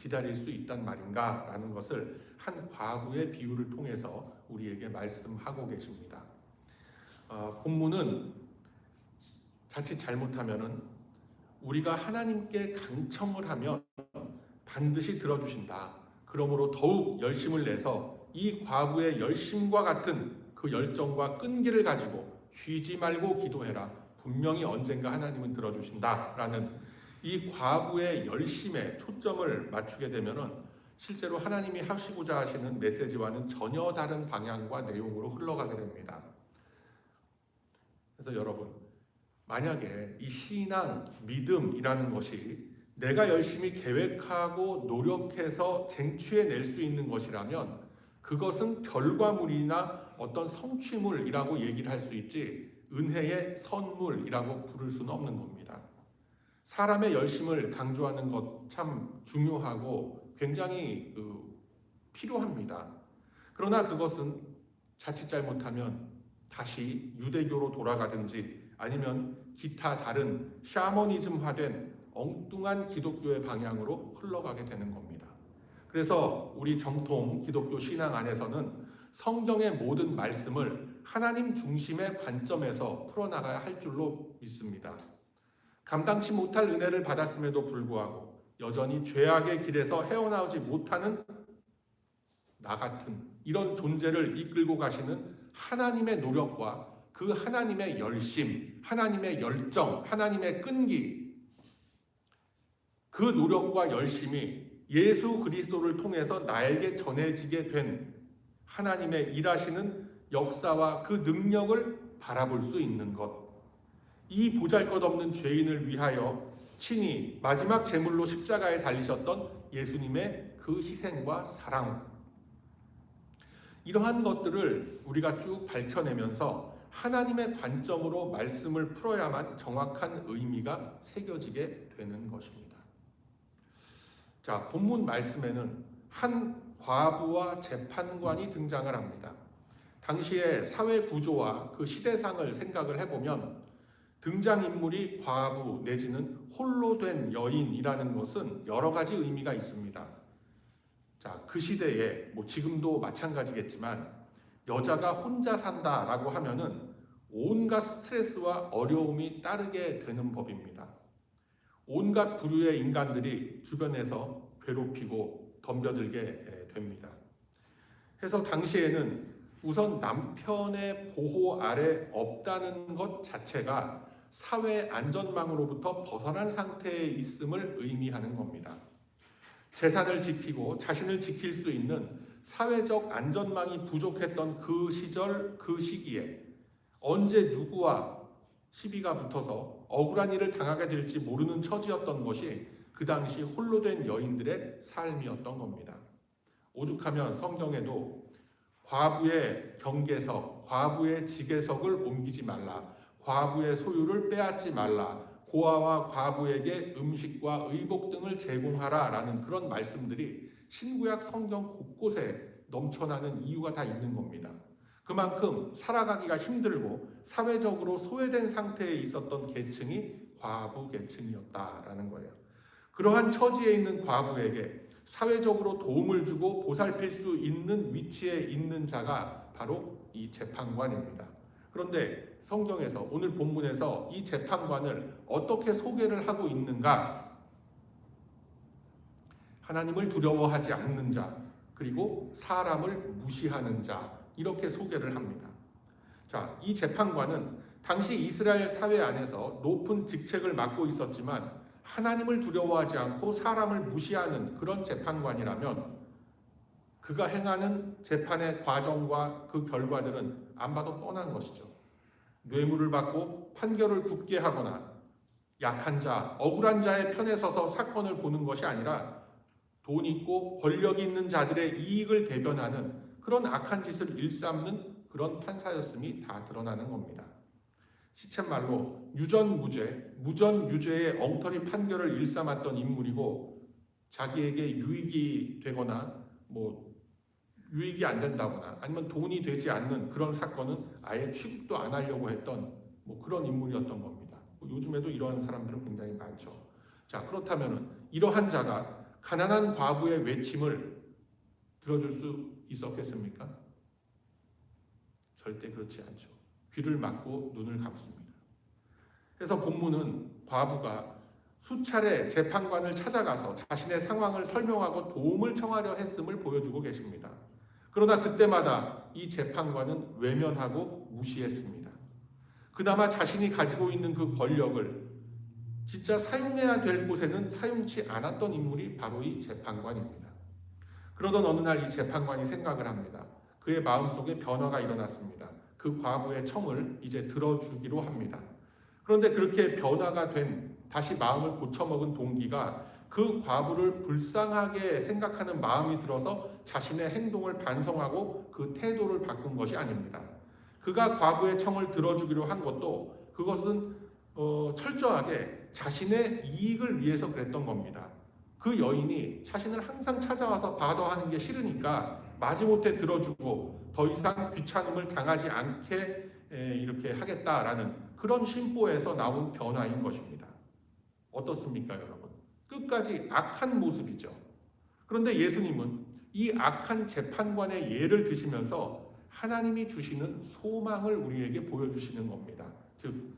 기다릴 수 있단 말인가 라는 것을 한 과부의 비유를 통해서 우리에게 말씀하고 계십니다. 본문은 자칫 잘못하면은 우리가 하나님께 간청을 하면 반드시 들어주신다. 그러므로 더욱 열심을 내서 이 과부의 열심과 같은 그 열정과 끈기를 가지고 쉬지 말고 기도해라. 분명히 언젠가 하나님은 들어주신다라는 이 과부의 열심에 초점을 맞추게 되면은 실제로 하나님이 하시고자 하시는 메시지와는 전혀 다른 방향과 내용으로 흘러가게 됩니다. 그래서 여러분, 만약에 이 신앙, 믿음이라는 것이 내가 열심히 계획하고 노력해서 쟁취해낼 수 있는 것이라면 그것은 결과물이나 어떤 성취물이라고 얘기를 할 수 있지 은혜의 선물이라고 부를 수는 없는 겁니다. 사람의 열심을 강조하는 것 참 중요하고 굉장히 필요합니다. 그러나 그것은 자칫 잘못하면 다시 유대교로 돌아가든지 아니면 기타 다른 샤머니즘화된 엉뚱한 기독교의 방향으로 흘러가게 되는 겁니다. 그래서 우리 정통 기독교 신앙 안에서는 성경의 모든 말씀을 하나님 중심의 관점에서 풀어나가야 할 줄로 믿습니다. 감당치 못할 은혜를 받았음에도 불구하고 여전히 죄악의 길에서 헤어나오지 못하는 나 같은 이런 존재를 이끌고 가시는 하나님의 노력과 그 하나님의 열심, 하나님의 열정, 하나님의 끈기, 그 노력과 열심이 예수 그리스도를 통해서 나에게 전해지게 된 하나님의 일하시는 역사와 그 능력을 바라볼 수 있는 것. 이 보잘것없는 죄인을 위하여 친히 마지막 제물로 십자가에 달리셨던 예수님의 그 희생과 사랑, 이러한 것들을 우리가 쭉 밝혀내면서 하나님의 관점으로 말씀을 풀어야만 정확한 의미가 새겨지게 되는 것입니다. 자, 본문 말씀에는 한 과부와 재판관이 등장을 합니다. 당시의 사회 구조와 그 시대상을 생각을 해보면 등장인물이 과부 내지는 홀로 된 여인이라는 것은 여러 가지 의미가 있습니다. 자, 그 시대에 지금도 마찬가지겠지만 여자가 혼자 산다라고 하면은 온갖 스트레스와 어려움이 따르게 되는 법입니다. 온갖 부류의 인간들이 주변에서 괴롭히고 덤벼들게 됩니다. 그래서 당시에는 우선 남편의 보호 아래 없다는 것 자체가 사회 안전망으로부터 벗어난 상태에 있음을 의미하는 겁니다. 재산을 지키고 자신을 지킬 수 있는 사회적 안전망이 부족했던 그 시절, 그 시기에 언제 누구와 시비가 붙어서 억울한 일을 당하게 될지 모르는 처지였던 것이 그 당시 홀로 된 여인들의 삶이었던 겁니다. 오죽하면 성경에도 과부의 경계석, 과부의 지계석을 옮기지 말라, 과부의 소유를 빼앗지 말라, 고아와 과부에게 음식과 의복 등을 제공하라 라는 그런 말씀들이 신구약 성경 곳곳에 넘쳐나는 이유가 다 있는 겁니다. 그만큼 살아가기가 힘들고 사회적으로 소외된 상태에 있었던 계층이 과부 계층이었다라는 거예요. 그러한 처지에 있는 과부에게 사회적으로 도움을 주고 보살필 수 있는 위치에 있는 자가 바로 이 재판관입니다. 그런데 성경에서 오늘 본문에서 이 재판관을 어떻게 소개를 하고 있는가? 하나님을 두려워하지 않는 자, 그리고 사람을 무시하는 자, 이렇게 소개를 합니다. 자, 이 재판관은 당시 이스라엘 사회 안에서 높은 직책을 맡고 있었지만 하나님을 두려워하지 않고 사람을 무시하는 그런 재판관이라면 그가 행하는 재판의 과정과 그 결과들은 안 봐도 뻔한 것이죠. 뇌물을 받고 판결을 굳게 하거나 약한 자, 억울한 자의 편에 서서 사건을 보는 것이 아니라 돈 있고 권력 있는 자들의 이익을 대변하는 그런 악한 짓을 일삼는 그런 판사였음이 다 드러나는 겁니다. 시쳇말로 유전무죄, 무전유죄의 엉터리 판결을 일삼았던 인물이고 자기에게 유익이 되거나 유익이 안 된다거나 아니면 돈이 되지 않는 그런 사건은 아예 취급도 안 하려고 했던 그런 인물이었던 겁니다. 요즘에도 이러한 사람들은 굉장히 많죠. 자, 그렇다면 이러한 자가 가난한 과부의 외침을 들어줄 수 있었겠습니까? 절대 그렇지 않죠. 귀를 막고 눈을 감습니다. 그래서 본문은 과부가 수차례 재판관을 찾아가서 자신의 상황을 설명하고 도움을 청하려 했음을 보여주고 계십니다. 그러나 그때마다 이 재판관은 외면하고 무시했습니다. 그나마 자신이 가지고 있는 그 권력을 진짜 사용해야 될 곳에는 사용치 않았던 인물이 바로 이 재판관입니다. 그러던 어느 날 이 재판관이 생각을 합니다. 그의 마음속에 변화가 일어났습니다. 그 과부의 청을 이제 들어주기로 합니다. 그런데 그렇게 변화가 된 다시 마음을 고쳐먹은 동기가 그 과부를 불쌍하게 생각하는 마음이 들어서 자신의 행동을 반성하고 그 태도를 바꾼 것이 아닙니다. 그가 과부의 청을 들어주기로 한 것도 그것은 철저하게 자신의 이익을 위해서 그랬던 겁니다. 그 여인이 자신을 항상 찾아와서 바더하는 게 싫으니까 마지못해 들어주고 더 이상 귀찮음을 당하지 않게 이렇게 하겠다라는 그런 심보에서 나온 변화인 것입니다. 어떻습니까, 여러분? 끝까지 악한 모습이죠. 그런데 예수님은 이 악한 재판관의 예를 드시면서 하나님이 주시는 소망을 우리에게 보여주시는 겁니다. 즉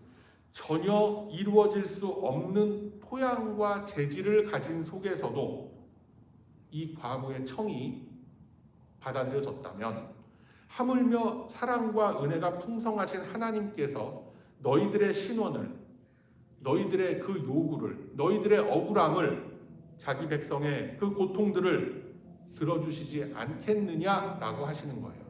전혀 이루어질 수 없는 토양과 재질을 가진 속에서도 이 과부의 청이 받아들여졌다면 하물며 사랑과 은혜가 풍성하신 하나님께서 너희들의 신원을, 너희들의 그 요구를, 너희들의 억울함을, 자기 백성의 그 고통들을 들어주시지 않겠느냐라고 하시는 거예요.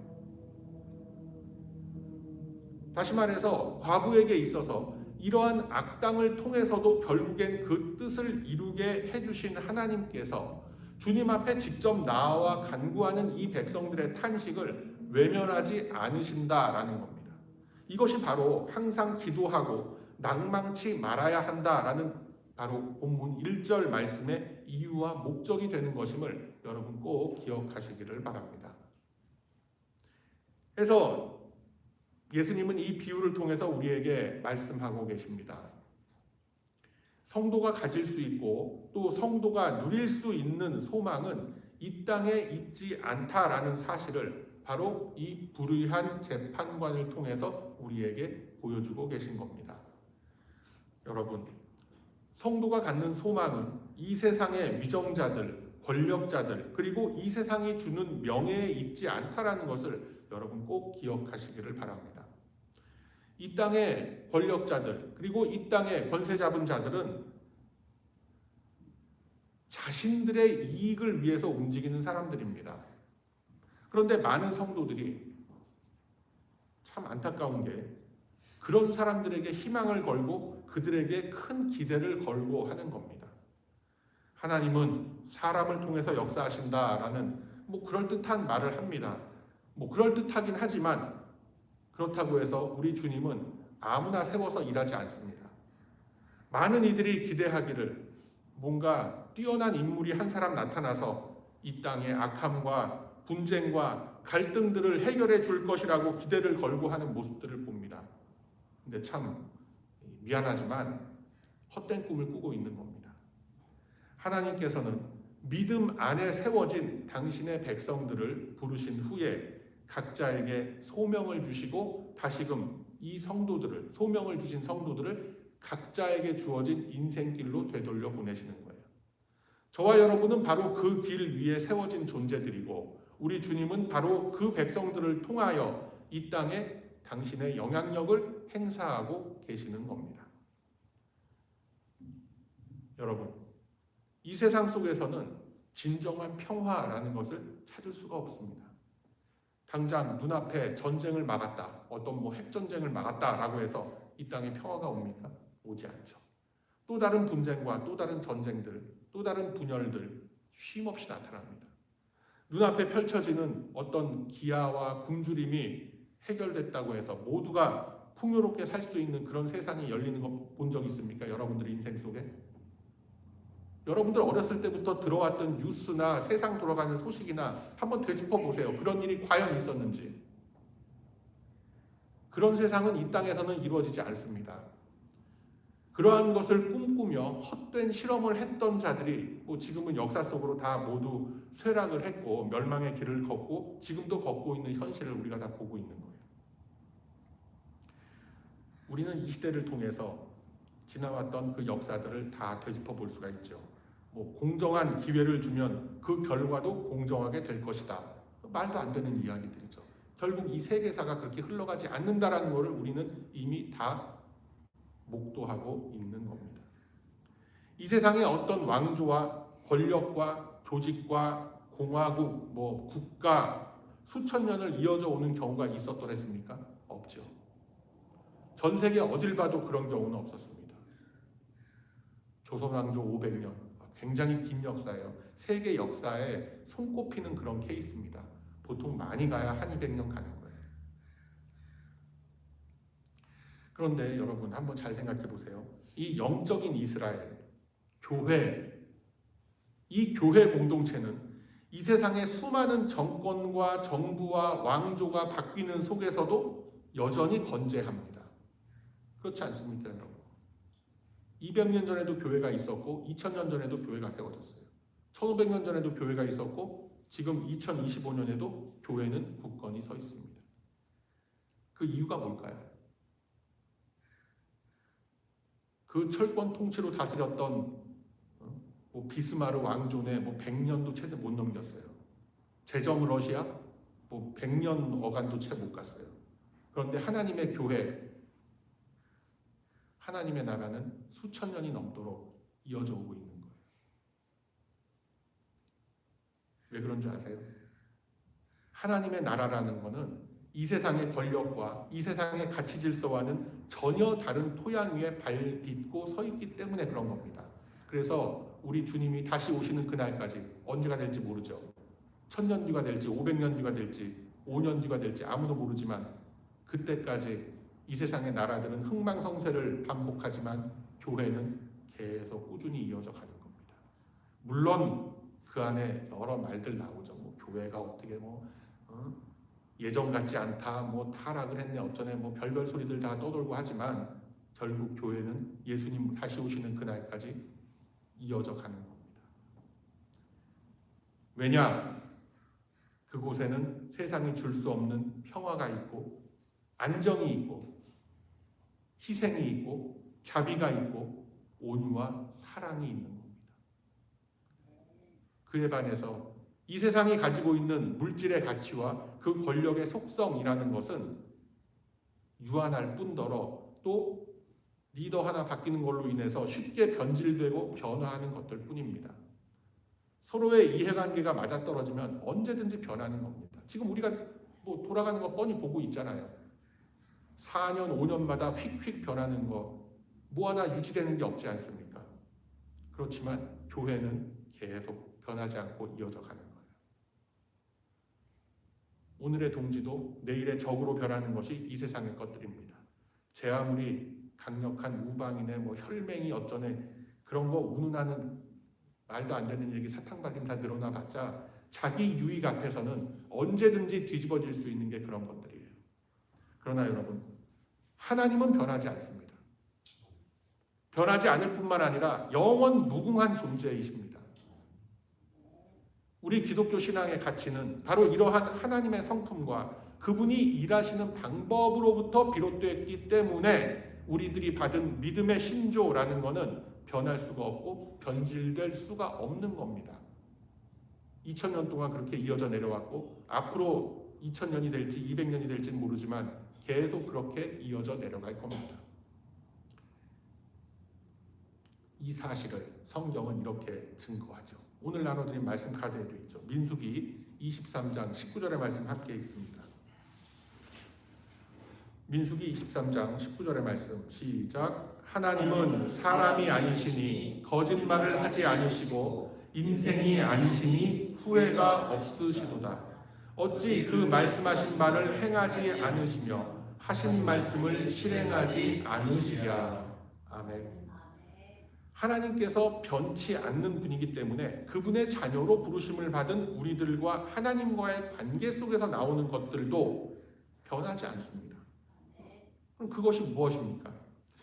다시 말해서 과부에게 있어서 이러한 악당을 통해서도 결국엔 그 뜻을 이루게 해주신 하나님께서 주님 앞에 직접 나와 간구하는 이 백성들의 탄식을 외면하지 않으신다라는 겁니다. 이것이 바로 항상 기도하고 낭망치 말아야 한다라는 바로 본문 1절 말씀의 이유와 목적이 되는 것임을 여러분 꼭 기억하시기를 바랍니다. 그래서 예수님은 이 비유를 통해서 우리에게 말씀하고 계십니다. 성도가 가질 수 있고 또 성도가 누릴 수 있는 소망은 이 땅에 있지 않다라는 사실을 바로 이 불의한 재판관을 통해서 우리에게 보여주고 계신 겁니다. 여러분, 성도가 갖는 소망은 이 세상의 위정자들, 권력자들, 그리고 이 세상이 주는 명예에 있지 않다라는 것을 여러분 꼭 기억하시기를 바랍니다. 이 땅의 권력자들, 그리고 이 땅의 권세 잡은 자들은 자신들의 이익을 위해서 움직이는 사람들입니다. 그런데 많은 성도들이 참 안타까운 게 그런 사람들에게 희망을 걸고 그들에게 큰 기대를 걸고 하는 겁니다. 하나님은 사람을 통해서 역사하신다라는 그럴듯한 말을 합니다. 그럴듯하긴 하지만 그렇다고 해서 우리 주님은 아무나 세워서 일하지 않습니다. 많은 이들이 기대하기를 뭔가 뛰어난 인물이 한 사람 나타나서 이 땅의 악함과 분쟁과 갈등들을 해결해 줄 것이라고 기대를 걸고 하는 모습들을 봅니다. 근데 참 미안하지만 헛된 꿈을 꾸고 있는 겁니다. 하나님께서는 믿음 안에 세워진 당신의 백성들을 부르신 후에 각자에게 소명을 주시고 다시금 이 성도들을, 소명을 주신 성도들을 각자에게 주어진 인생길로 되돌려 보내시는 거예요. 저와 여러분은 바로 그 길 위에 세워진 존재들이고 우리 주님은 바로 그 백성들을 통하여 이 땅에 당신의 영향력을 행사하고 계시는 겁니다. 여러분, 이 세상 속에서는 진정한 평화라는 것을 찾을 수가 없습니다. 당장 눈앞에 전쟁을 막았다, 어떤 핵전쟁을 막았다라고 해서 이 땅에 평화가 옵니까? 오지 않죠. 또 다른 분쟁과 또 다른 전쟁들, 또 다른 분열들 쉼없이 나타납니다. 눈앞에 펼쳐지는 어떤 기아와 굶주림이 해결됐다고 해서 모두가 풍요롭게 살 수 있는 그런 세상이 열리는 거 본 적 있습니까? 여러분들 인생 속에? 여러분들 어렸을 때부터 들어왔던 뉴스나 세상 돌아가는 소식이나 한번 되짚어 보세요. 그런 일이 과연 있었는지. 그런 세상은 이 땅에서는 이루어지지 않습니다. 그러한 것을 꿈꾸며 헛된 실험을 했던 자들이 지금은 역사 속으로 다 모두 쇠락을 했고 멸망의 길을 걷고 지금도 걷고 있는 현실을 우리가 다 보고 있는 거예요. 우리는 이 시대를 통해서 지나왔던 그 역사들을 다 되짚어 볼 수가 있죠. 공정한 기회를 주면 그 결과도 공정하게 될 것이다. 말도 안 되는 이야기들이죠. 결국 이 세계사가 그렇게 흘러가지 않는다라는 것을 우리는 이미 다 목도하고 있는 겁니다. 이 세상에 어떤 왕조와 권력과 조직과 공화국, 국가 수천 년을 이어져 오는 경우가 있었더랬습니까? 없죠. 전 세계 어딜 봐도 그런 경우는 없었습니다. 조선 왕조 500년, 굉장히 긴 역사예요. 세계 역사에 손꼽히는 그런 케이스입니다. 보통 많이 가야 한 200년 가는 거예요. 그런데 여러분 한번 잘 생각해 보세요. 이 영적인 이스라엘, 교회, 이 교회 공동체는 이 세상의 수많은 정권과 정부와 왕조가 바뀌는 속에서도 여전히 건재합니다. 그렇지 않습니까, 여러분? 200년 전에도 교회가 있었고 2000년 전에도 교회가 세워졌어요. 1500년 전에도 교회가 있었고 지금 2025년에도 교회는 굳건히 서 있습니다. 그 이유가 뭘까요? 그 철권 통치로 다스렸던 비스마르 왕조네 100년도 채 못 넘겼어요. 제정 러시아 100년 어간도 채 못 갔어요. 그런데 하나님의 교회, 하나님의 나라는 수천 년이 넘도록 이어져 오고 있는 거예요. 왜 그런 줄 아세요? 하나님의 나라라는 것은 이 세상의 권력과 이 세상의 가치 질서와는 전혀 다른 토양 위에 발 딛고 서 있기 때문에 그런 겁니다. 그래서 우리 주님이 다시 오시는 그날까지 언제가 될지 모르죠. 1000년 뒤가 될지 500년 뒤가 될지 5년 뒤가 될지 아무도 모르지만 그때까지 이 세상의 나라들은 흥망성쇠를 반복하지만 교회는 계속 꾸준히 이어져 가는 겁니다. 물론 그 안에 여러 말들 나오죠. 교회가 어떻게 예전 같지 않다, 타락을 했네, 어쩌네, 별별 소리들 다 떠돌고 하지만 결국 교회는 예수님 다시 오시는 그날까지 이어져 가는 겁니다. 왜냐? 그곳에는 세상이 줄 수 없는 평화가 있고 안정이 있고 희생이 있고 자비가 있고 온유와 사랑이 있는 겁니다. 그에 반해서 이 세상이 가지고 있는 물질의 가치와 그 권력의 속성이라는 것은 유한할 뿐더러 또 리더 하나 바뀌는 걸로 인해서 쉽게 변질되고 변화하는 것들 뿐입니다. 서로의 이해관계가 맞아떨어지면 언제든지 변하는 겁니다. 지금 우리가 돌아가는 거 뻔히 보고 있잖아요. 4년, 5년마다 휙휙 변하는 거 하나 유지되는 게 없지 않습니까? 그렇지만 교회는 계속 변하지 않고 이어져 가는 거예요. 오늘의 동지도 내일의 적으로 변하는 것이 이 세상의 것들입니다. 제 아무리 강력한 우방이네 혈맹이 어쩌네 그런 거 운운하는 말도 안 되는 얘기 사탕발림 다 늘어나 봤자 자기 유익 앞에서는 언제든지 뒤집어질 수 있는 게 그런 것들이에요. 그러나 여러분, 하나님은 변하지 않습니다. 변하지 않을 뿐만 아니라 영원 무궁한 존재이십니다. 우리 기독교 신앙의 가치는 바로 이러한 하나님의 성품과 그분이 일하시는 방법으로부터 비롯됐기 때문에 우리들이 받은 믿음의 신조라는 것은 변할 수가 없고 변질될 수가 없는 겁니다. 2000년 동안 그렇게 이어져 내려왔고 앞으로 2000년이 될지 200년이 될지는 모르지만 계속 그렇게 이어져 내려갈 겁니다. 이 사실을 성경은 이렇게 증거하죠. 오늘 나눠드린 말씀 카드에도 있죠. 민수기 23장 19절의 말씀 함께 있습니다. 민수기 23장 19절의 말씀 시작. 하나님은 사람이 아니시니 거짓말을 하지 않으시고 인생이 아니시니 후회가 없으시도다. 어찌 그 말씀하신 말을 행하지 않으시며 하신 말씀을 실행하지 않으시랴. 아멘. 하나님께서 변치 않는 분이기 때문에 그분의 자녀로 부르심을 받은 우리들과 하나님과의 관계 속에서 나오는 것들도 변하지 않습니다. 그럼 그것이 무엇입니까?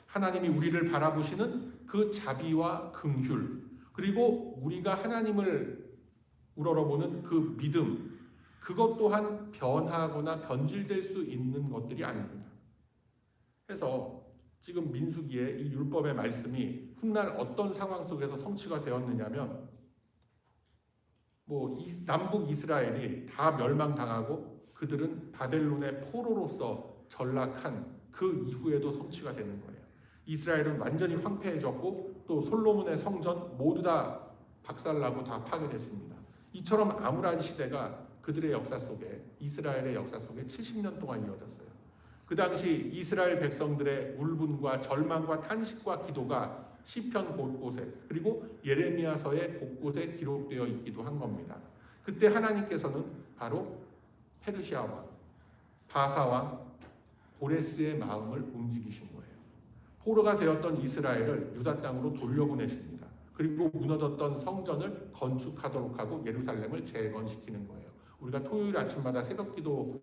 하나님이 우리를 바라보시는 그 자비와 긍휼, 그리고 우리가 하나님을 우러러보는 그 믿음, 그것 또한 변하거나 변질될 수 있는 것들이 아닙니다. 그래서 지금 민수기의 이 율법의 말씀이 훗날 어떤 상황 속에서 성취가 되었느냐면, 남북 이스라엘이 다 멸망당하고 그들은 바벨론의 포로로서 전락한 그 이후에도 성취가 되는 거예요. 이스라엘은 완전히 황폐해졌고 또 솔로몬의 성전 모두 다 박살나고 다 파괴됐습니다. 이처럼 암울한 시대가 그들의 역사 속에, 이스라엘의 역사 속에 70년 동안 이어졌어요. 그 당시 이스라엘 백성들의 울분과 절망과 탄식과 기도가 시편 곳곳에, 그리고 예레미야서의 곳곳에 기록되어 있기도 한 겁니다. 그때 하나님께서는 바로 페르시아 왕, 바사 왕 고레스의 마음을 움직이신 거예요. 포로가 되었던 이스라엘을 유다 땅으로 돌려보내십니다. 그리고 무너졌던 성전을 건축하도록 하고 예루살렘을 재건시키는 거예요. 우리가 토요일 아침마다 새벽기도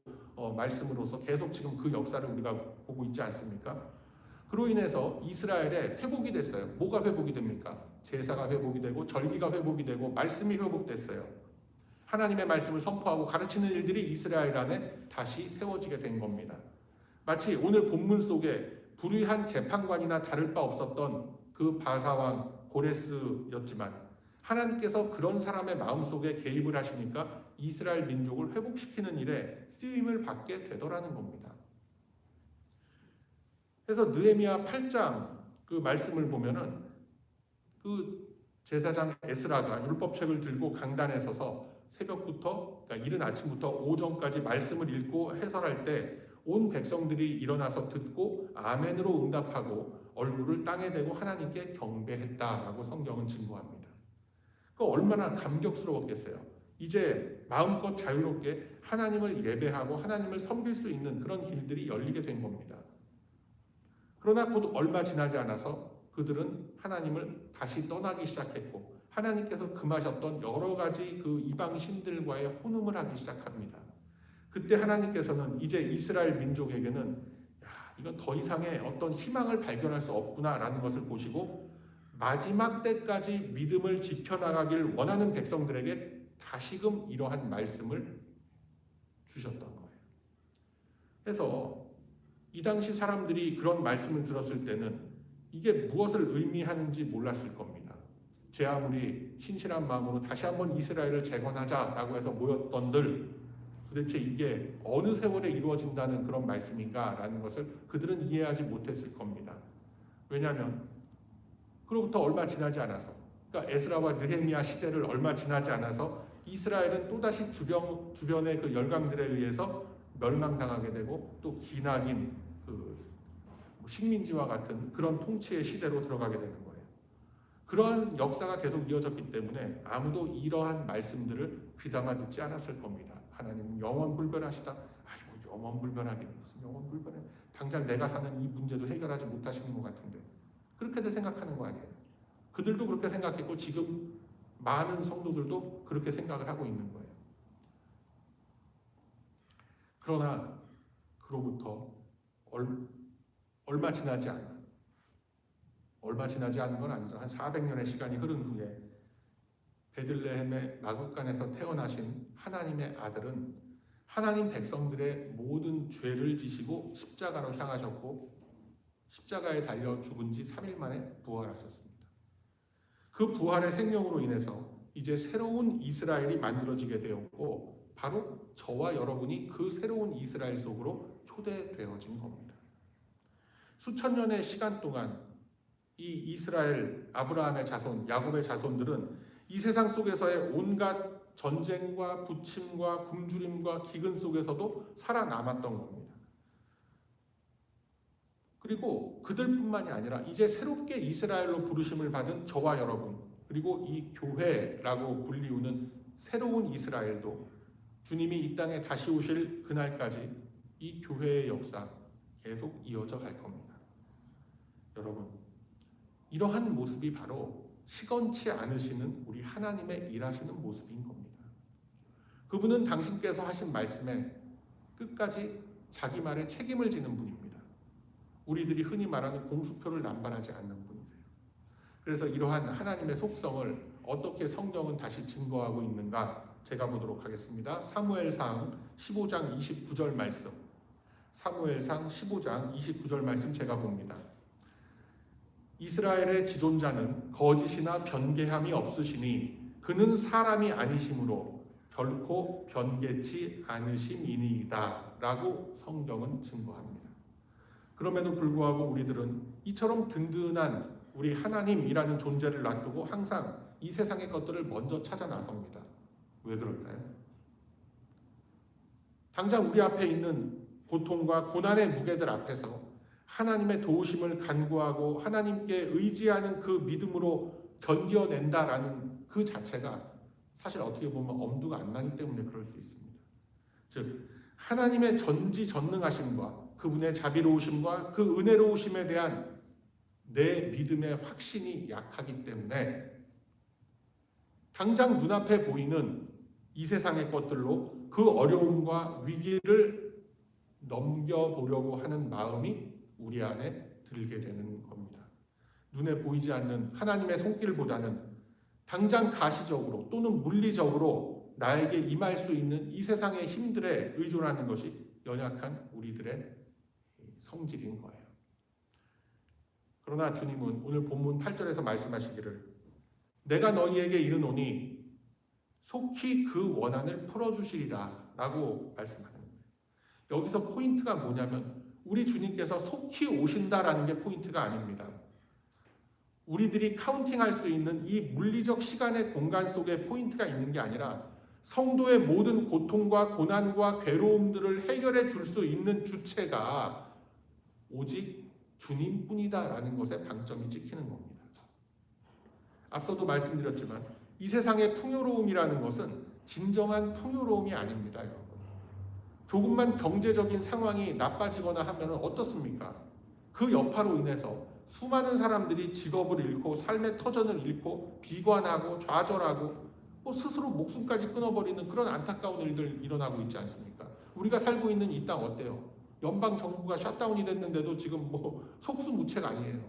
말씀으로서 계속 지금 그 역사를 우리가 보고 있지 않습니까? 그로 인해서 이스라엘의 회복이 됐어요. 뭐가 회복이 됩니까? 제사가 회복이 되고 절기가 회복이 되고 말씀이 회복됐어요. 하나님의 말씀을 선포하고 가르치는 일들이 이스라엘 안에 다시 세워지게 된 겁니다. 마치 오늘 본문 속에 불의한 재판관이나 다를 바 없었던 그 바사왕 고레스였지만, 하나님께서 그런 사람의 마음속에 개입을 하시니까 이스라엘 민족을 회복시키는 일에 쓰임을 받게 되더라는 겁니다. 그래서 느헤미야 8장 그 말씀을 보면은 그 제사장 에스라가 율법책을 들고 강단에 서서 새벽부터, 그러니까 이른 아침부터 오전까지 말씀을 읽고 해설할 때 온 백성들이 일어나서 듣고 아멘으로 응답하고 얼굴을 땅에 대고 하나님께 경배했다라고 성경은 증거합니다. 그 얼마나 감격스러웠겠어요. 이제 마음껏 자유롭게 하나님을 예배하고 하나님을 섬길 수 있는 그런 길들이 열리게 된 겁니다. 그러나 곧 얼마 지나지 않아서 그들은 하나님을 다시 떠나기 시작했고, 하나님께서 금하셨던 여러 가지 그 이방 신들과의 혼음을 하기 시작합니다. 그때 하나님께서는 이제 이스라엘 민족에게는 이건 더 이상의 어떤 희망을 발견할 수 없구나라는 것을 보시고 마지막 때까지 믿음을 지켜나가길 원하는 백성들에게 다시금 이러한 말씀을 주셨던 거예요. 그래서 이 당시 사람들이 그런 말씀을 들었을 때는 이게 무엇을 의미하는지 몰랐을 겁니다. 제 아무리 신실한 마음으로 다시 한번 이스라엘을 재건하자라고 해서 모였던들 도대체 이게 어느 세월에 이루어진다는 그런 말씀인가라는 것을 그들은 이해하지 못했을 겁니다. 왜냐하면 그로부터 얼마 지나지 않아서, 그러니까 에스라와 느헤미야 시대를 얼마 지나지 않아서 이스라엘은 또다시 주변의 그 열강들에 의해서 멸망당하게 되고 또 기나긴 그 식민지와 같은 그런 통치의 시대로 들어가게 되는 거예요. 그러한 역사가 계속 이어졌기 때문에 아무도 이러한 말씀들을 귀담아 듣지 않았을 겁니다. 하나님은 영원불변하시다. 아이고, 영원불변하긴 무슨 영원불변해. 당장 내가 사는 이 문제도 해결하지 못하시는 것 같은데. 그렇게들 생각하는 거 아니에요. 그들도 그렇게 생각했고 지금 많은 성도들도 그렇게 생각을 하고 있는 거예요. 그러나 그로부터 얼마 지나지 않은 건 아니죠. 한 400년의 시간이 흐른 후에 베들레헴의 마구간에서 태어나신 하나님의 아들은 하나님 백성들의 모든 죄를 지시고 십자가로 향하셨고 십자가에 달려 죽은 지 3일 만에 부활하셨습니다. 그 부활의 생명으로 인해서 이제 새로운 이스라엘이 만들어지게 되었고 바로 저와 여러분이 그 새로운 이스라엘 속으로 초대되어진 겁니다. 수천 년의 시간 동안 이 이스라엘, 아브라함의 자손, 야곱의 자손들은 이 세상 속에서의 온갖 전쟁과 부침과 굶주림과 기근 속에서도 살아남았던 겁니다. 그리고 그들뿐만이 아니라 이제 새롭게 이스라엘로 부르심을 받은 저와 여러분, 그리고 이 교회라고 불리우는 새로운 이스라엘도 주님이 이 땅에 다시 오실 그날까지 이 교회의 역사 계속 이어져 갈 겁니다. 여러분, 이러한 모습이 바로 시건치 않으시는 우리 하나님의 일하시는 모습인 겁니다. 그분은 당신께서 하신 말씀에 끝까지 자기 말에 책임을 지는 분입니다. 우리들이 흔히 말하는 공수표를 남발하지 않는 분이세요. 그래서 이러한 하나님의 속성을 어떻게 성경은 다시 증거하고 있는가 제가 보도록 하겠습니다. 사무엘상 15장 29절 말씀. 사무엘상 15장 29절 말씀 제가 봅니다. 이스라엘의 지존자는 거짓이나 변개함이 없으시니 그는 사람이 아니심으로 결코 변개치 않으심이니이다 라고 성경은 증거합니다. 그럼에도 불구하고 우리들은 이처럼 든든한 우리 하나님이라는 존재를 놔두고 항상 이 세상의 것들을 먼저 찾아 나섭니다. 왜 그럴까요? 당장 우리 앞에 있는 고통과 고난의 무게들 앞에서 하나님의 도우심을 간구하고 하나님께 의지하는 그 믿음으로 견뎌낸다라는 그 자체가 사실 어떻게 보면 엄두가 안 나기 때문에 그럴 수 있습니다. 즉 하나님의 전지전능하심과 그분의 자비로우심과 그 은혜로우심에 대한 내 믿음의 확신이 약하기 때문에 당장 눈앞에 보이는 이 세상의 것들로 그 어려움과 위기를 넘겨보려고 하는 마음이 우리 안에 들게 되는 겁니다. 눈에 보이지 않는 하나님의 손길보다는 당장 가시적으로 또는 물리적으로 나에게 임할 수 있는 이 세상의 힘들에 의존하는 것이 연약한 우리들의 성질인 거예요. 그러나 주님은 오늘 본문 8절에서 말씀하시기를 내가 너희에게 이르노니 속히 그 원한을 풀어주시리라 라고 말씀하는 거예요. 여기서 포인트가 뭐냐면 우리 주님께서 속히 오신다라는 게 포인트가 아닙니다. 우리들이 카운팅할 수 있는 이 물리적 시간의 공간 속에 포인트가 있는 게 아니라 성도의 모든 고통과 고난과 괴로움들을 해결해 줄 수 있는 주체가 오직 주님뿐이다라는 것에 방점이 찍히는 겁니다. 앞서도 말씀드렸지만 이 세상의 풍요로움이라는 것은 진정한 풍요로움이 아닙니다, 여러분. 조금만 경제적인 상황이 나빠지거나 하면 어떻습니까? 그 여파로 인해서 수많은 사람들이 직업을 잃고 삶의 터전을 잃고 비관하고 좌절하고 스스로 목숨까지 끊어버리는 그런 안타까운 일들 일어나고 있지 않습니까? 우리가 살고 있는 이 땅 어때요? 연방 정부가 셧다운이 됐는데도 지금 속수무책 아니에요.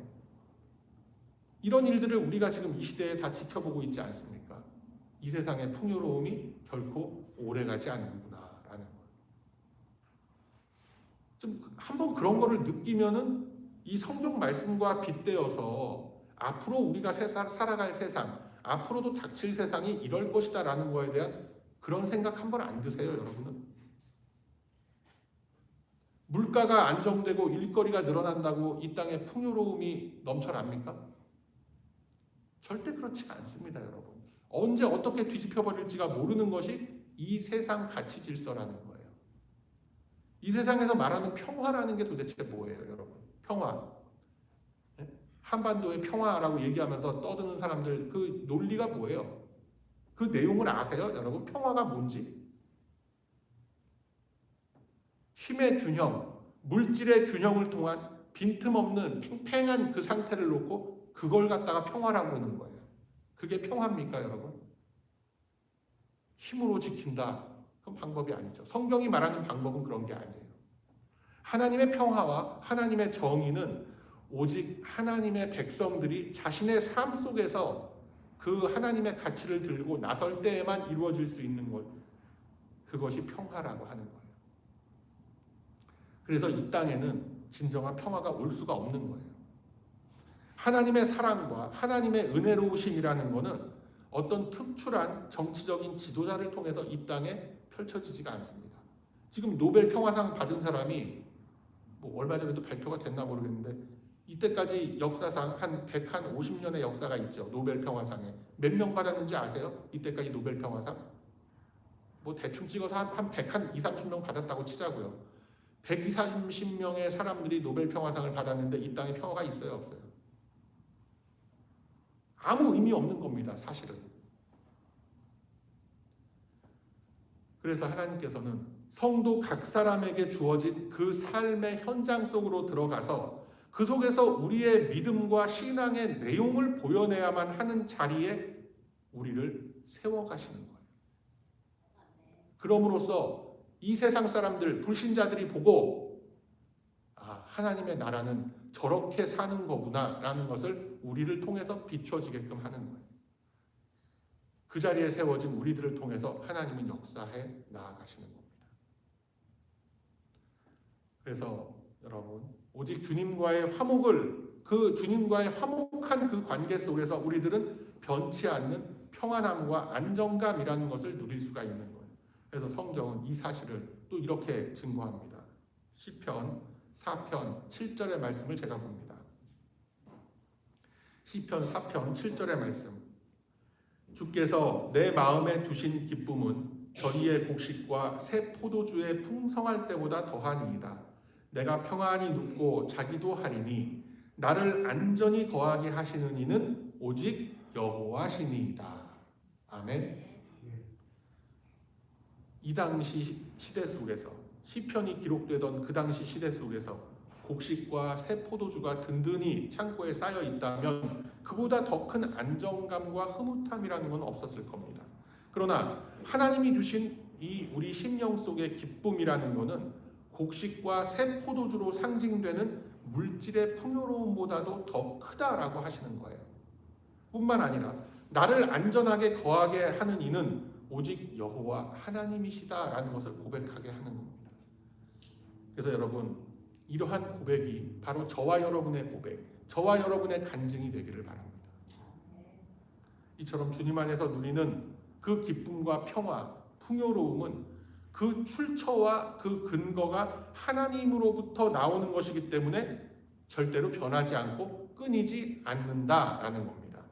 이런 일들을 우리가 지금 이 시대에 다 지켜보고 있지 않습니까? 이 세상의 풍요로움이 결코 오래가지 않는구나라는 것. 좀 한번 그런 거를 느끼면은 이 성경 말씀과 빗대어서 앞으로 우리가 살아갈 세상, 앞으로도 닥칠 세상이 이럴 것이다라는 거에 대한 그런 생각 한번 안 드세요, 여러분은? 물가가 안정되고 일거리가 늘어난다고 이 땅에 풍요로움이 넘쳐납니까? 절대 그렇지 않습니다, 여러분. 언제 어떻게 뒤집혀 버릴지가 모르는 것이 이 세상 가치 질서라는 거예요. 이 세상에서 말하는 평화라는 게 도대체 뭐예요, 여러분? 평화. 한반도의 평화라고 얘기하면서 떠드는 사람들 그 논리가 뭐예요? 그 내용을 아세요, 여러분? 평화가 뭔지? 힘의 균형, 물질의 균형을 통한 빈틈없는 팽팽한 그 상태를 놓고 그걸 갖다가 평화라고 하는 거예요. 그게 평화입니까, 여러분? 힘으로 지킨다. 그건 방법이 아니죠. 성경이 말하는 방법은 그런 게 아니에요. 하나님의 평화와 하나님의 정의는 오직 하나님의 백성들이 자신의 삶 속에서 그 하나님의 가치를 들고 나설 때에만 이루어질 수 있는 것. 그것이 평화라고 하는 거예요. 그래서 이 땅에는 진정한 평화가 올 수가 없는 거예요. 하나님의 사랑과 하나님의 은혜로우심이라는 것은 어떤 특출한 정치적인 지도자를 통해서 이 땅에 펼쳐지지가 않습니다. 지금 노벨 평화상 받은 사람이 얼마 전에도 발표가 됐나 모르겠는데 이때까지 역사상 한 150년의 역사가 있죠. 노벨 평화상에. 몇 명 받았는지 아세요? 이때까지 노벨 평화상? 대충 찍어서 한 120, 30명 받았다고 치자고요. 120명의 사람들이 노벨 평화상을 받았는데 이 땅에 평화가 있어요, 없어요? 아무 의미 없는 겁니다, 사실은. 그래서 하나님께서는 성도 각 사람에게 주어진 그 삶의 현장 속으로 들어가서 그 속에서 우리의 믿음과 신앙의 내용을 보여내야만 하는 자리에 우리를 세워가시는 거예요. 그럼으로써 이 세상 사람들, 불신자들이 보고 하나님의 나라는 저렇게 사는 거구나라는 것을 우리를 통해서 비춰지게끔 하는 거예요. 그 자리에 세워진 우리들을 통해서 하나님은 역사해 나아가시는 겁니다. 그래서 여러분, 오직 주님과의 화목을, 그 주님과의 화목한 그 관계 속에서 우리들은 변치 않는 평안함과 안정감이라는 것을 누릴 수가 있는 거예요. 그래서 성경은 이 사실을 또 이렇게 증거합니다. 시편 4편 7절의 말씀을 제가 봅니다. 시편 4편 7절의 말씀. 주께서 내 마음에 두신 기쁨은 전이의 곡식과 새 포도주의 풍성할 때보다 더하니이다. 내가 평안히 눕고 자기도 하리니 나를 안전히 거하게 하시는 이는 오직 여호와시니이다. 아멘. 이 당시 시대 속에서, 시편이 기록되던 그 당시 시대 속에서 곡식과 새 포도주가 든든히 창고에 쌓여 있다면 그보다 더 큰 안정감과 흐뭇함이라는 건 없었을 겁니다. 그러나 하나님이 주신 이 우리 심령 속의 기쁨이라는 것은 곡식과 새 포도주로 상징되는 물질의 풍요로움보다도 더 크다라고 하시는 거예요. 뿐만 아니라 나를 안전하게 거하게 하는 이는 오직 여호와 하나님이시다라는 것을 고백하게 하는 겁니다. 그래서 여러분, 이러한 고백이 바로 저와 여러분의 고백, 저와 여러분의 간증이 되기를 바랍니다. 이처럼 주님 안에서 누리는 그 기쁨과 평화, 풍요로움은 그 출처와 그 근거가 하나님으로부터 나오는 것이기 때문에 절대로 변하지 않고 끊이지 않는다라는 겁니다.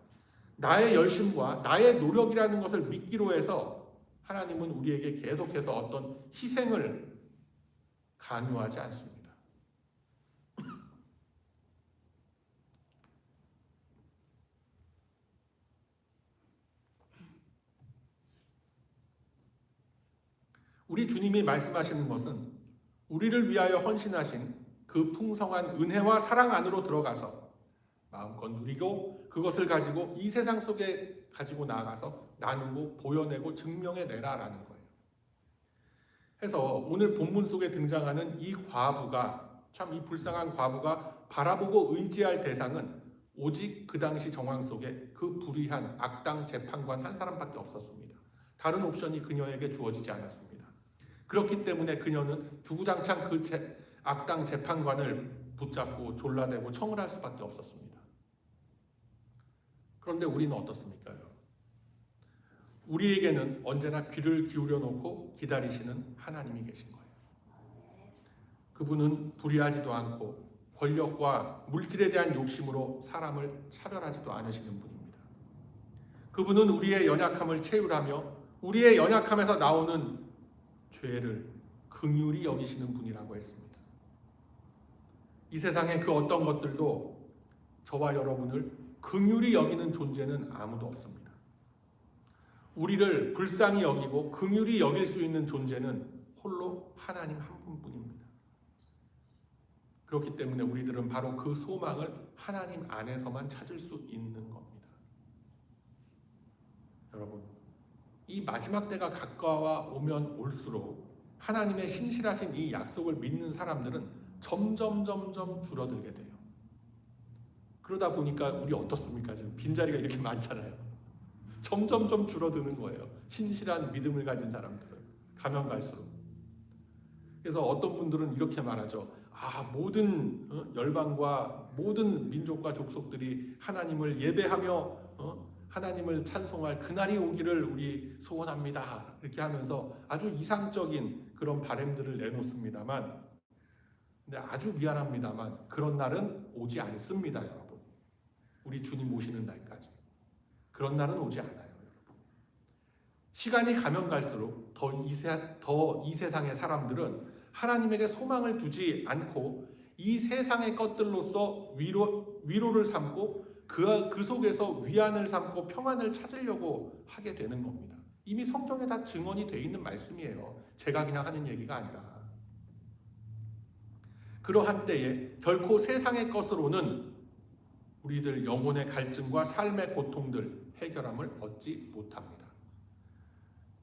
나의 열심과 나의 노력이라는 것을 믿기로 해서 하나님은 우리에게 계속해서 어떤 희생을 강요하지 않습니다. 우리 주님이 말씀하시는 것은 우리를 위하여 헌신하신 그 풍성한 은혜와 사랑 안으로 들어가서 마음껏 누리고 그것을 가지고 이 세상 속에 가지고 나아가서 나누고 보여내고 증명해내라라는 거예요. 그래서 오늘 본문 속에 등장하는 이 과부가, 참 이 불쌍한 과부가 바라보고 의지할 대상은 오직 그 당시 정황 속에 그 불의한 악당 재판관 한 사람밖에 없었습니다. 다른 옵션이 그녀에게 주어지지 않았습니다. 그렇기 때문에 그녀는 주구장창 그 악당 재판관을 붙잡고 졸라대고 청을 할 수밖에 없었습니다. 그런데 우리는 어떻습니까? 우리에게는 언제나 귀를 기울여 놓고 기다리시는 하나님이 계신 거예요. 그분은 불의하지도 않고 권력과 물질에 대한 욕심으로 사람을 차별하지도 않으시는 분입니다. 그분은 우리의 연약함을 채우라며 우리의 연약함에서 나오는 죄를 긍휼히 여기시는 분이라고 했습니다. 이 세상의 그 어떤 것들도 저와 여러분을 긍휼히 여기는 존재는 아무도 없습니다. 우리를 불쌍히 여기고 긍휼히 여길 수 있는 존재는 홀로 하나님 한 분뿐입니다. 그렇기 때문에 우리들은 바로 그 소망을 하나님 안에서만 찾을 수 있는 겁니다. 여러분, 이 마지막 때가 가까워 오면 올수록 하나님의 신실하신 이 약속을 믿는 사람들은 점점 줄어들게 돼요. 그러다 보니까 우리 어떻습니까? 지금 빈자리가 이렇게 많잖아요. 점점 줄어드는 거예요. 신실한 믿음을 가진 사람들은 가면 갈수록. 그래서 어떤 분들은 이렇게 말하죠. 모든 열방과 모든 민족과 족속들이 하나님을 예배하며 하나님을 찬송할 그날이 오기를 우리 소원합니다. 이렇게 하면서 아주 이상적인 그런 바램들을 내놓습니다만, 근데 아주 미안합니다만 그런 날은 오지 않습니다, 여러분. 우리 주님 오시는 날까지 그런 날은 오지 않아요, 여러분. 시간이 가면 갈수록 더 이 세상의 사람들은 하나님에게 소망을 두지 않고 이 세상의 것들로서 위로를 삼고 그 속에서 위안을 삼고 평안을 찾으려고 하게 되는 겁니다. 이미 성경에 다 증언이 되어 있는 말씀이에요. 제가 그냥 하는 얘기가 아니라. 그러한 때에 결코 세상의 것으로는 우리들 영혼의 갈증과 삶의 고통들 해결함을 얻지 못합니다.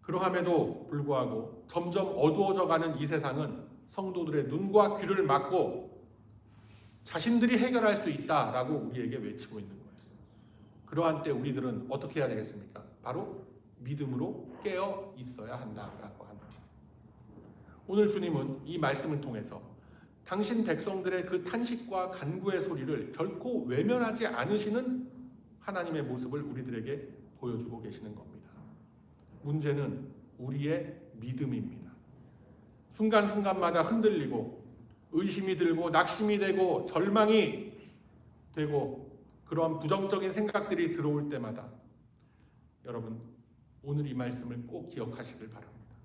그러함에도 불구하고 점점 어두워져가는 이 세상은 성도들의 눈과 귀를 막고 자신들이 해결할 수 있다라고 우리에게 외치고 있는 거예요. 그러한 때 우리들은 어떻게 해야 되겠습니까? 바로 믿음으로 깨어 있어야 한다라고 합니다. 오늘 주님은 이 말씀을 통해서 당신 백성들의 그 탄식과 간구의 소리를 결코 외면하지 않으시는 하나님의 모습을 우리들에게 보여주고 계시는 겁니다. 문제는 우리의 믿음입니다. 순간순간마다 흔들리고 의심이 들고 낙심이 되고 절망이 되고 그런 부정적인 생각들이 들어올 때마다 여러분 오늘 이 말씀을 꼭 기억하시길 바랍니다.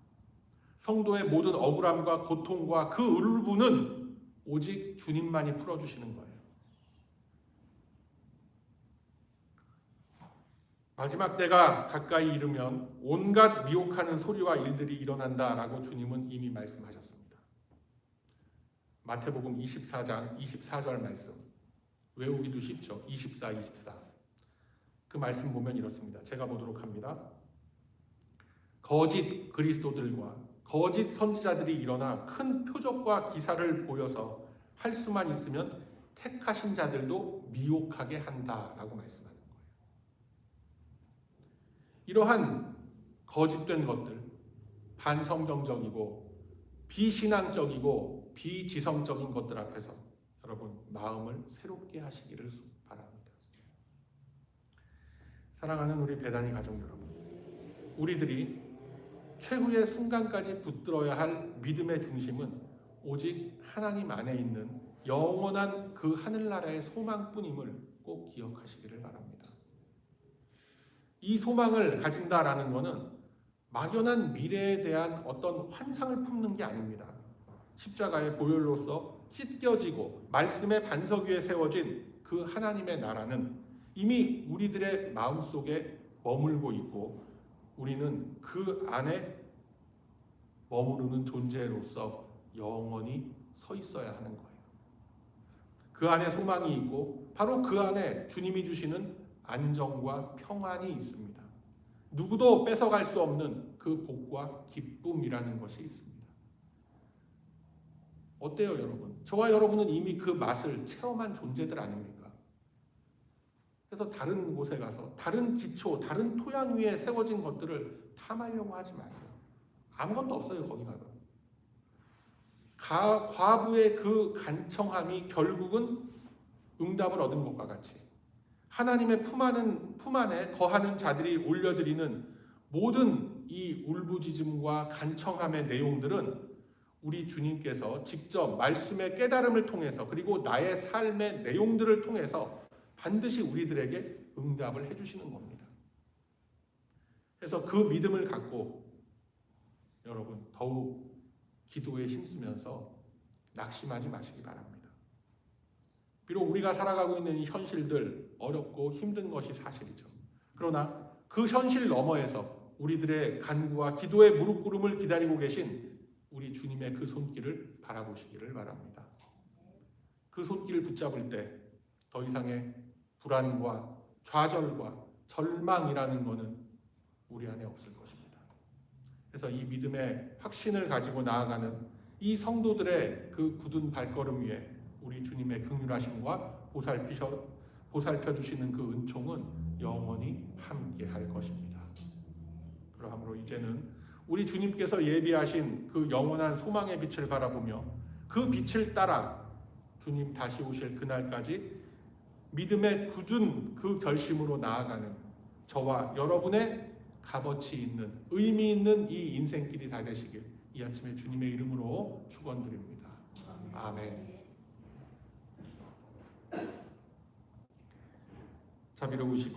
성도의 모든 억울함과 고통과 그 울분은 오직 주님만이 풀어주시는 거예요. 마지막 때가 가까이 이르면 온갖 미혹하는 소리와 일들이 일어난다라고 주님은 이미 말씀하셨습니다. 마태복음 24장 24절 말씀 외우기도 쉽죠. 24, 24. 그 말씀 보면 이렇습니다. 제가 보도록 합니다. 거짓 그리스도들과 거짓 선지자들이 일어나 큰 표적과 기사를 보여서 할 수만 있으면 택하신 자들도 미혹하게 한다라고 말씀하는 거예요. 이러한 거짓된 것들, 반성경적이고 비신앙적이고 비지성적인 것들 앞에서 여러분 마음을 새롭게 하시기를 바랍니다. 사랑하는 우리 배단위 가족 여러분, 우리들이 최후의 순간까지 붙들어야 할 믿음의 중심은 오직 하나님 안에 있는 영원한 그 하늘나라의 소망뿐임을 꼭 기억하시기를 바랍니다. 이 소망을 가진다라는 것은 막연한 미래에 대한 어떤 환상을 품는 게 아닙니다. 십자가의 보혈로서 찢겨지고 말씀의 반석 위에 세워진 그 하나님의 나라는 이미 우리들의 마음속에 머물고 있고 우리는 그 안에 머무르는 존재로서 영원히 서 있어야 하는 거예요. 그 안에 소망이 있고 바로 그 안에 주님이 주시는 안정과 평안이 있습니다. 누구도 뺏어갈 수 없는 그 복과 기쁨이라는 것이 있습니다. 어때요, 여러분? 저와 여러분은 이미 그 맛을 체험한 존재들 아닙니까? 그래서 다른 곳에 가서 다른 기초, 다른 토양 위에 세워진 것들을 탐하려고 하지 마세요. 아무것도 없어요, 거기 가면. 과부의 그 간청함이 결국은 응답을 얻은 것과 같이 하나님의 품 안에 거하는 자들이 올려드리는 모든 이 울부짖음과 간청함의 내용들은 우리 주님께서 직접 말씀의 깨달음을 통해서 그리고 나의 삶의 내용들을 통해서 반드시 우리들에게 응답을 해주시는 겁니다. 그래서 그 믿음을 갖고 여러분 더욱 기도에 힘쓰면서 낙심하지 마시기 바랍니다. 비록 우리가 살아가고 있는 이 현실들 어렵고 힘든 것이 사실이죠. 그러나 그 현실 너머에서 우리들의 간구와 기도의 무릎 꿇음을 기다리고 계신 우리 주님의 그 손길을 바라보시기를 바랍니다. 그 손길을 붙잡을 때 더 이상의 불안과 좌절과 절망이라는 것은 우리 안에 없을 것입니다. 그래서 이 믿음의 확신을 가지고 나아가는 이 성도들의 그 굳은 발걸음 위에 우리 주님의 긍휼하심과 보살펴 주시는 그 은총은 영원히 함께할 것입니다. 그러므로 이제는 우리 주님께서 예비하신 그 영원한 소망의 빛을 바라보며 그 빛을 따라 주님 다시 오실 그날까지 믿음의 굳은 그 결심으로 나아가는 저와 여러분의 값어치 있는 의미 있는 이 인생길이 다 되시길 이 아침에 주님의 이름으로 축원드립니다. 아멘. 자비로우시고